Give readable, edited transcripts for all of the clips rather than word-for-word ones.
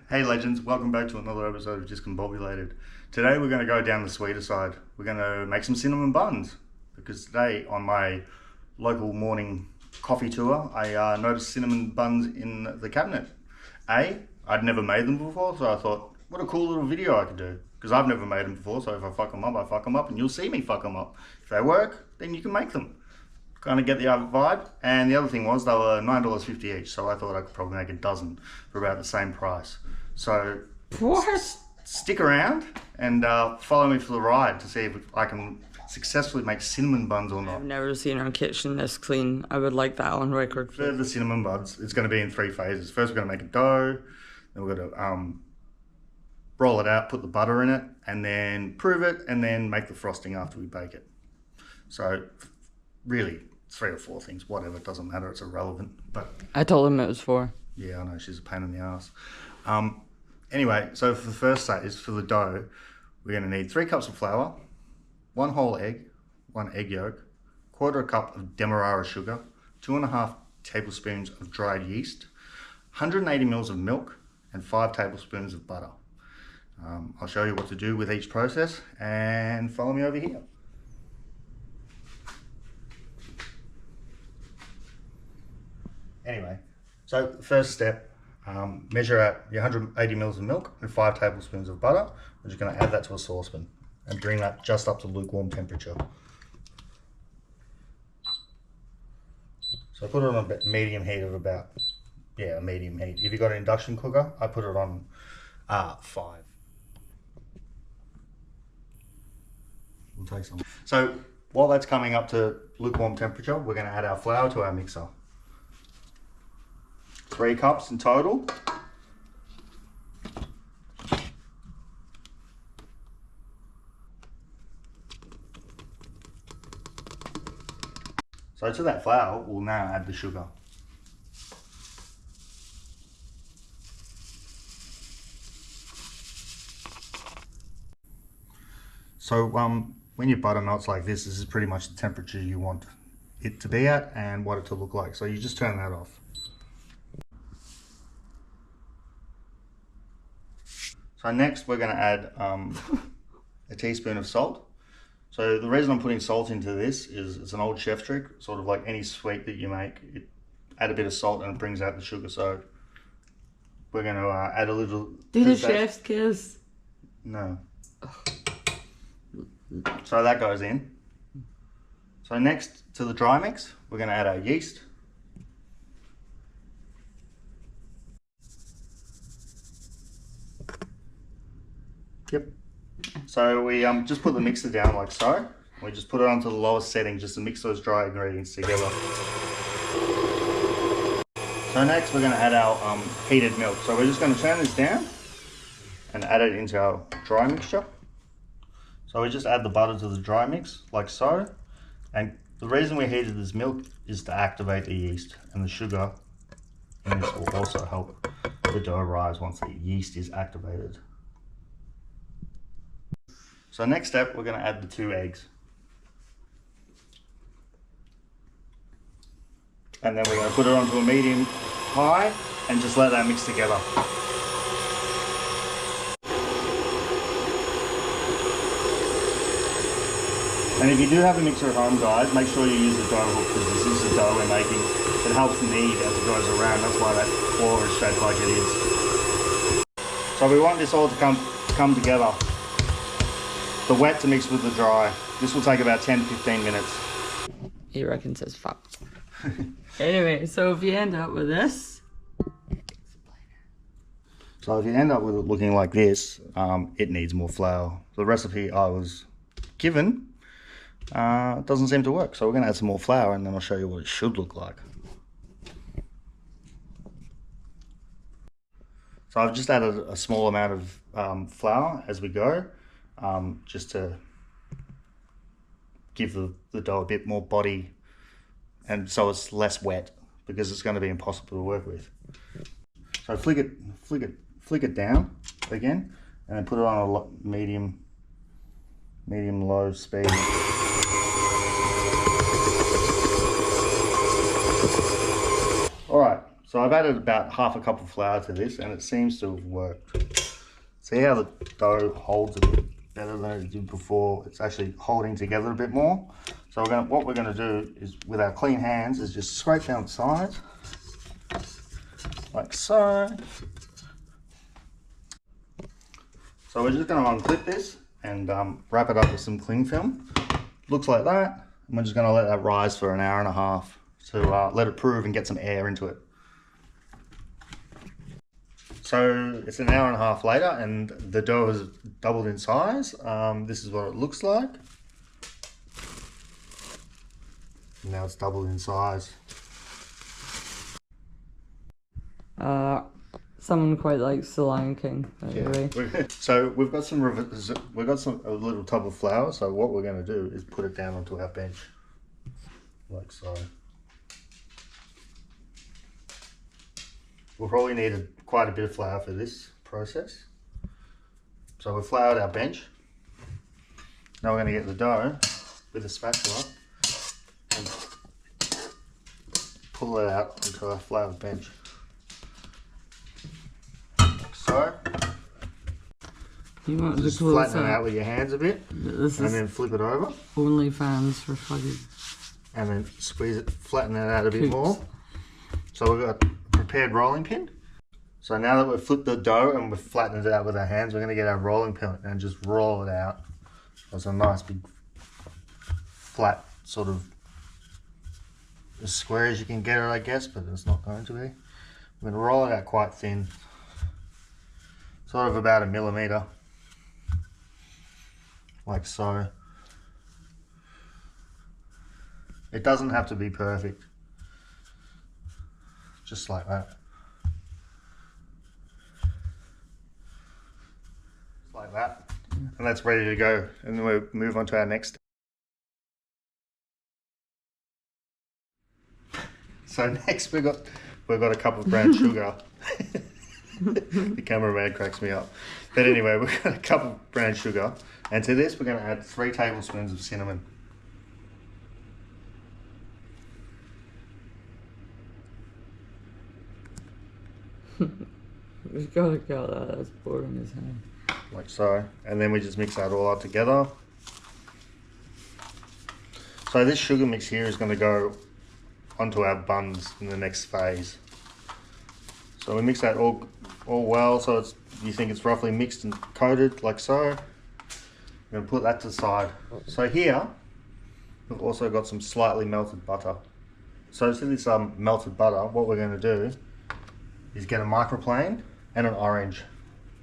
Hey legends, welcome back to another episode of Discombobulated. Today we're going to go down the sweeter side. We're going to make some cinnamon buns because today on my local morning coffee tour I noticed cinnamon buns in the cabinet. I'd never made them before, so I thought what a cool little video I could do because I've never made them before, so if I fuck them up, I fuck them up and you'll see me fuck them up. If they work, then you can make them. Kind of get the other vibe. And the other thing was they were $9.50 each, so I thought I could probably make a dozen for about the same price. So what? Stick around and follow me for the ride to see if I can successfully make cinnamon buns or not. I've never seen our kitchen this clean. I would like that on record. For the cinnamon buns, it's going to be in 3 phases. First we're going to make a dough, then we're going to roll it out, put the butter in it, and then prove it, and then make the frosting after we bake it. So really 3 or 4 things, whatever, it doesn't matter, it's irrelevant. But I told him it was 4. yeah, I know, she's a pain in the ass. Anyway, so for the first stage, for the dough, we're going to need 3 cups of flour, 1 whole egg, 1 egg yolk, 1/4 cup of demerara sugar, 2.5 tablespoons of dried yeast, 180 mils of milk, and 5 tablespoons of butter. I'll show you what to do with each process, and follow me over here. Anyway, so the first step, measure out your 180 mils of milk and 5 tablespoons of butter. We're just going to add that to a saucepan and bring that just up to lukewarm temperature. So put it on a medium heat of about, a medium heat. If you've got an induction cooker, I put it on 5. We'll take some. So while that's coming up to lukewarm temperature, we're going to add our flour to our mixer. 3 cups in total. So to that flour, we'll now add the sugar. So when your butter melts like this is pretty much the temperature you want it to be at and what it to look like. So you just turn that off. So next we're going to add a teaspoon of salt. So the reason I'm putting salt into this is it's an old chef trick, sort of like any sweet that you make. Add a bit of salt and it brings out the sugar. So we're going to add a little... Do the chef's kiss? No. So that goes in. So next to the dry mix, we're going to add our yeast. Yep. So we just put the mixer down like so. We just put it onto the lowest setting just to mix those dry ingredients together. So next we're going to add our heated milk. So we're just going to turn this down and add it into our dry mixture. So we just add the butter to the dry mix like so. And the reason we heated this milk is to activate the yeast, and the sugar in this will also help the dough rise once the yeast is activated. So next step, we're going to add the 2 eggs. And then we're going to put it onto a medium high and just let that mix together. And if you do have a mixer at home, guys, make sure you use the dough hook because this is the dough we're making. It helps knead as it goes around. That's why that floor is shaped like it is. So we want this all to come together. The wet to mix with the dry. This will take about 10-15 minutes. He reckons it's fuck. Anyway, so if you end up with this... So if you end up with it looking like this, it needs more flour. The recipe I was given doesn't seem to work. So we're going to add some more flour and then I'll show you what it should look like. So I've just added a small amount of flour as we go. Just to give the dough a bit more body and so it's less wet because it's going to be impossible to work with. So flick it down again and then put it on a medium low speed. Alright, So I've added about half a cup of flour to this and it seems to have worked. See how the dough holds a bit better than it did before? It's actually holding together a bit more. So what we're going to do is, with our clean hands, is just scrape down the sides, like so. So we're just going to unclip this and wrap it up with some cling film. Looks like that. And we're just going to let that rise for an hour and a half to let it prove and get some air into it. So it's an hour and a half later and the dough has doubled in size. This is what it looks like. Now it's doubled in size. Someone quite likes the Lion King. Anyway. Yeah. So we've got a little tub of flour. So what we're going to do is put it down onto our bench, like so. We'll probably need quite a bit of flour for this process. So we've floured our bench. Now we're going to get the dough with a spatula and pull it out onto our floured bench. Like so. You want just to flatten it out with your hands a bit and then flip it over. OnlyFans for fucking. And then squeeze it, flatten it out a bit more. So we've got a prepared rolling pin. So now that we've flipped the dough and we've flattened it out with our hands, we're going to get our rolling pin and just roll it out. So it's a nice big flat sort of as square as you can get it, I guess, but it's not going to be. I'm going to roll it out quite thin, sort of about 1 millimeter, like so. It doesn't have to be perfect, just like that. Like that, and that's ready to go, and then we'll move on to our next. So next we've got a cup of brown sugar. The cameraman cracks me up, but anyway, we've got a cup of brown sugar, and to this we're going to add 3 tablespoons of cinnamon. We've got to go that. That's boring as hell. Like so, and then we just mix that all up together. So this sugar mix here is going to go onto our buns in the next phase. So we mix that all well, so you think it's roughly mixed and coated, like so. I'm going to put that to the side. So here we've also got some slightly melted butter. So to this melted butter, what we're going to do is get a microplane and an orange.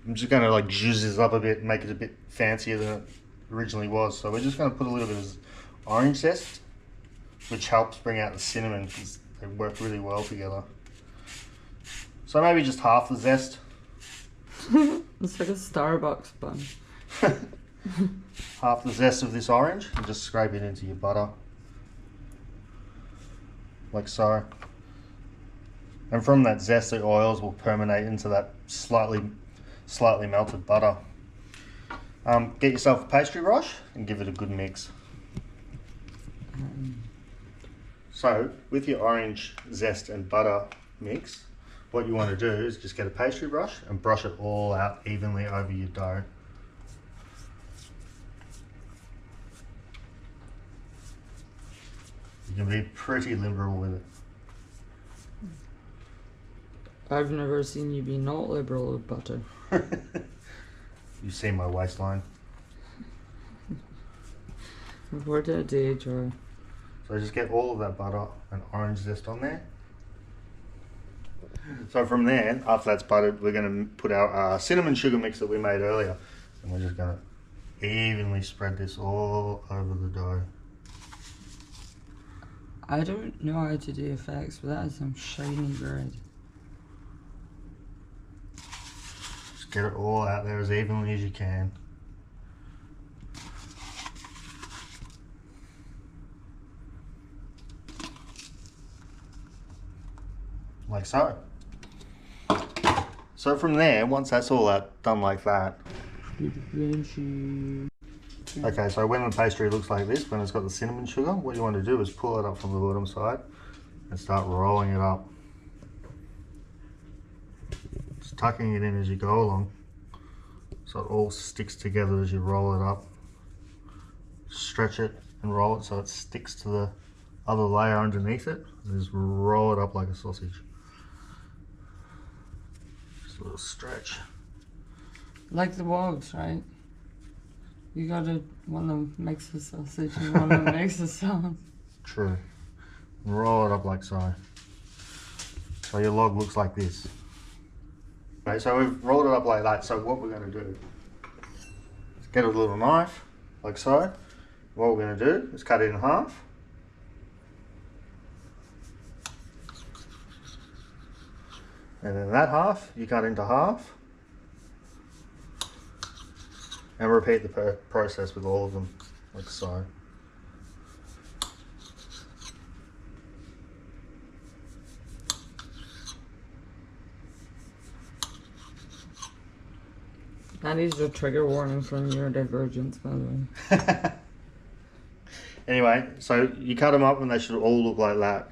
I'm just going to like juice this up a bit and make it a bit fancier than it originally was. So we're just going to put a little bit of orange zest, which helps bring out the cinnamon because they work really well together. So maybe just half the zest. It's like a Starbucks bun. Half the zest of this orange and just scrape it into your butter. Like so. And from that zest, the oils will permeate into that slightly melted butter. Get yourself a pastry brush and give it a good mix. So with your orange zest and butter mix, what you want to do is just get a pastry brush and brush it all out evenly over your dough. You can be pretty liberal with it. I've never seen you be not liberal with butter. You see my waistline. Where did day, Joy? So just get all of that butter and orange zest on there. So from there, after that's buttered, we're going to put our cinnamon sugar mix that we made earlier. And we're just going to evenly spread this all over the dough. I don't know how to do effects, but that is some shiny bread. Just get it all out there as evenly as you can. Like so. So from there, once that's all out, done like that. Okay, so when the pastry looks like this, when it's got the cinnamon sugar, what you want to do is pull it up from the bottom side and start rolling it up. tucking it in as you go along, so it all sticks together as you roll it up. Stretch it and roll it so it sticks to the other layer underneath it, and just roll it up like a sausage. Just a little stretch. Like the wogs, right? You gotta, one of them makes the sausage and one of them makes the sauce. True. And roll it up like so. So your log looks like this. Okay, so we've rolled it up like that. So what we're going to do is get a little knife, like so. What we're going to do is cut it in half. And then that half, you cut into half. And repeat the process with all of them, like so. That is your trigger warning for neurodivergence, by the way. Anyway, so you cut them up and they should all look like that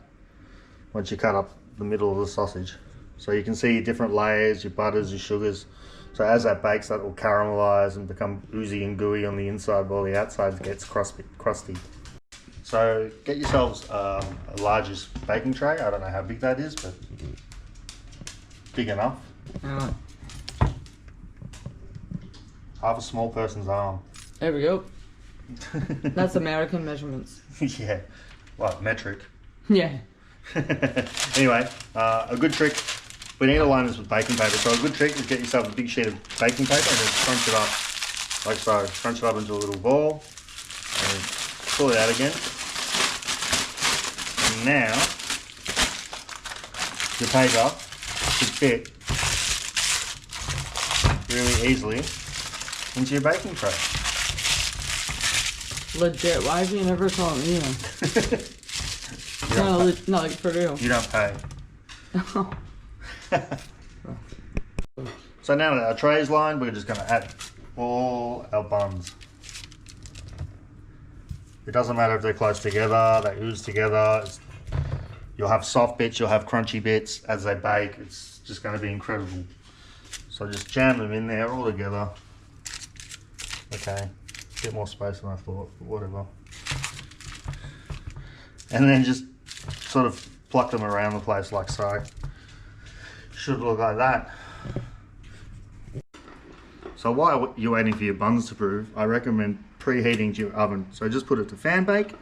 once you cut up the middle of the sausage. So you can see your different layers, your butters, your sugars. So as that bakes, that will caramelize and become oozy and gooey on the inside while the outside gets crusty. So get yourselves a largest baking tray. I don't know how big that is, but big enough. Half a small person's arm. There we go. That's American measurements. Yeah, what, metric? Yeah. Anyway, a good trick, we need to line this with baking paper, so a good trick is get yourself a big sheet of baking paper and then crunch it up, like so. Crunch it up into a little ball, and pull it out again. And now, your paper should fit really easily into your baking tray. Legit, why have you never told me that? Not like for real. You don't pay. So now that our tray is lined, we're just going to add all our buns. It doesn't matter if they're close together, they ooze together. You'll have soft bits, you'll have crunchy bits as they bake. It's just going to be incredible. So just jam them in there all together. Okay, a bit more space than I thought, but whatever. And then just sort of pluck them around the place like so. Should look like that. So while you're waiting for your buns to prove, I recommend preheating to your oven. So just put it to fan bake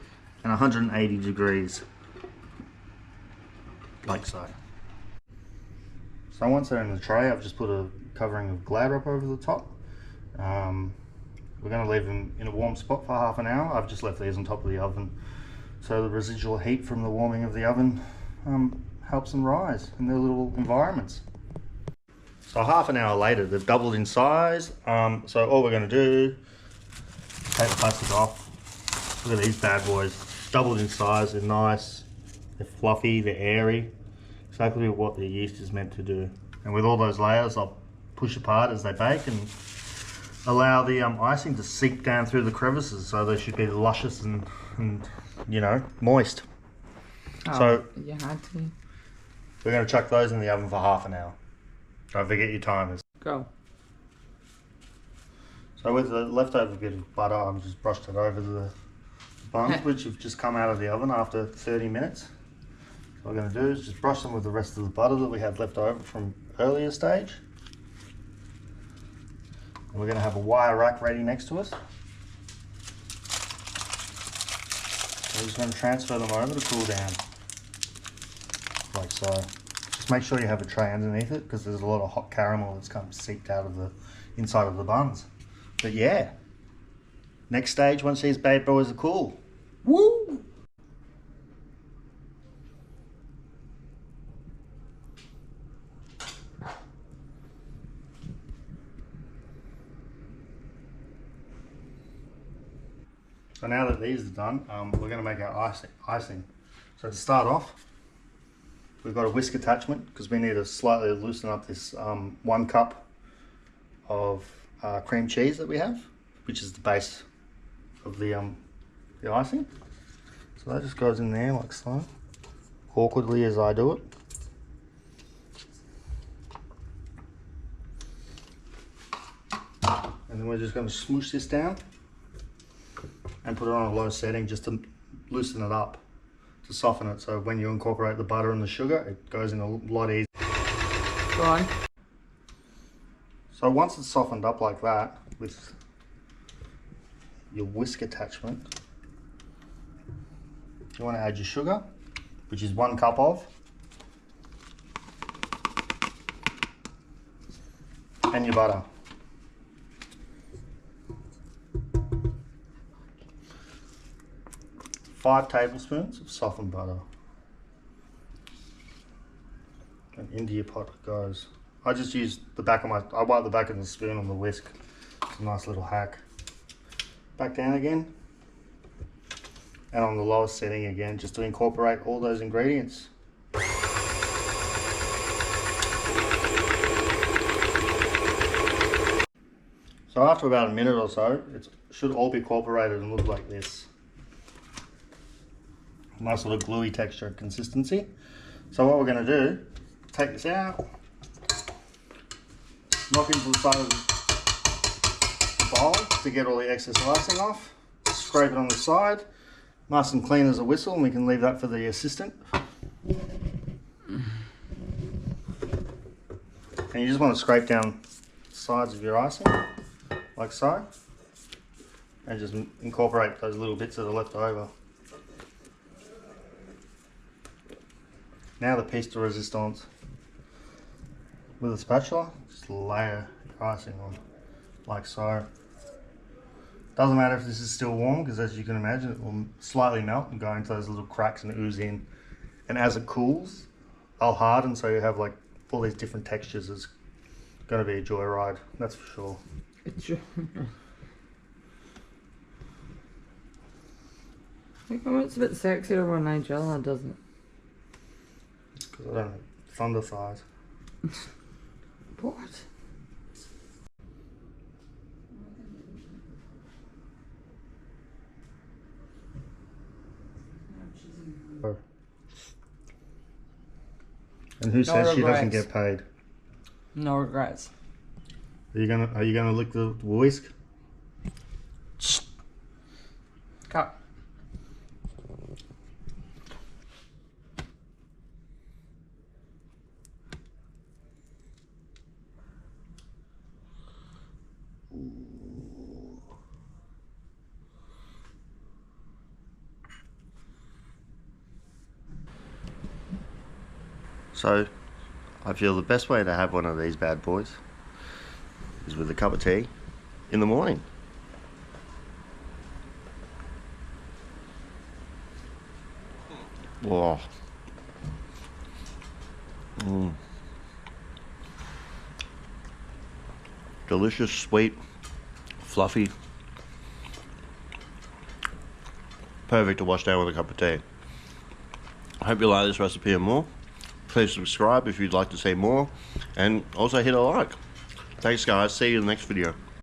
and 180 degrees, like so. So once they're in the tray, I've just put a covering of Glad Wrap over the top. We're going to leave them in a warm spot for half an hour. I've just left these on top of the oven, so the residual heat from the warming of the oven helps them rise in their little environments. So half an hour later, they've doubled in size. So all we're going to do, take the plastic off. Look at these bad boys, doubled in size. They're nice, they're fluffy, they're airy, exactly what the yeast is meant to do. And with all those layers, I'll push apart as they bake and allow the icing to seep down through the crevices, so they should be luscious and you know, moist. Oh, so you had to. We're going to chuck those in the oven for half an hour. Don't forget your timers. Go. So with the leftover bit of butter, I've just brushed it over the buns, which have just come out of the oven after 30 minutes. So what we're going to do is just brush them with the rest of the butter that we had left over from earlier stage. And we're going to have a wire rack ready next to us. We're just going to transfer them over to cool down, like so. Just make sure you have a tray underneath it, because there's a lot of hot caramel that's come seeped out of the inside of the buns. But yeah, next stage once these bad boys are cool. Woo! So now that these are done, we're going to make our icing. So to start off, we've got a whisk attachment, because we need to slightly loosen up this 1 cup of cream cheese that we have, which is the base of the icing. So that just goes in there like so, awkwardly as I do it. And then we're just going to smoosh this down and put it on a low setting just to loosen it up, to soften it, so when you incorporate the butter and the sugar, it goes in a lot easier. Go on. So once it's softened up like that with your whisk attachment, you want to add your sugar, which is 1 cup of, and your butter. Five tablespoons of softened butter. And into your pot it goes. I just use the back of I wipe the back of the spoon on the whisk. It's a nice little hack. Back down again. And on the lowest setting again, just to incorporate all those ingredients. So after about a minute or so, it should all be incorporated and look like this. Nice sort of gluey texture and consistency. So what we're going to do, take this out, knock into the side of the bowl to get all the excess icing off, scrape it on the side, nice and clean as a whistle, and we can leave that for the assistant. And you just want to scrape down the sides of your icing, like so, and just incorporate those little bits that are left over. Now the piece de resistance. With a spatula, just layer your icing on, like so. Doesn't matter if this is still warm, because as you can imagine, it will slightly melt and go into those little cracks and ooze in. And as it cools, they'll harden, so you have like all these different textures. It's going to be a joyride, that's for sure. It's a bit sexier when Nigella doesn't it? Because I don't have thunder thighs. What? And who says she doesn't get paid? No regrets. Are you gonna lick the whisk? Cut. So, I feel the best way to have one of these bad boys is with a cup of tea in the morning. Wow. Delicious, sweet, fluffy. Perfect to wash down with a cup of tea. I hope you like this recipe and more. Please subscribe if you'd like to see more, and also hit a like. Thanks guys, see you in the next video.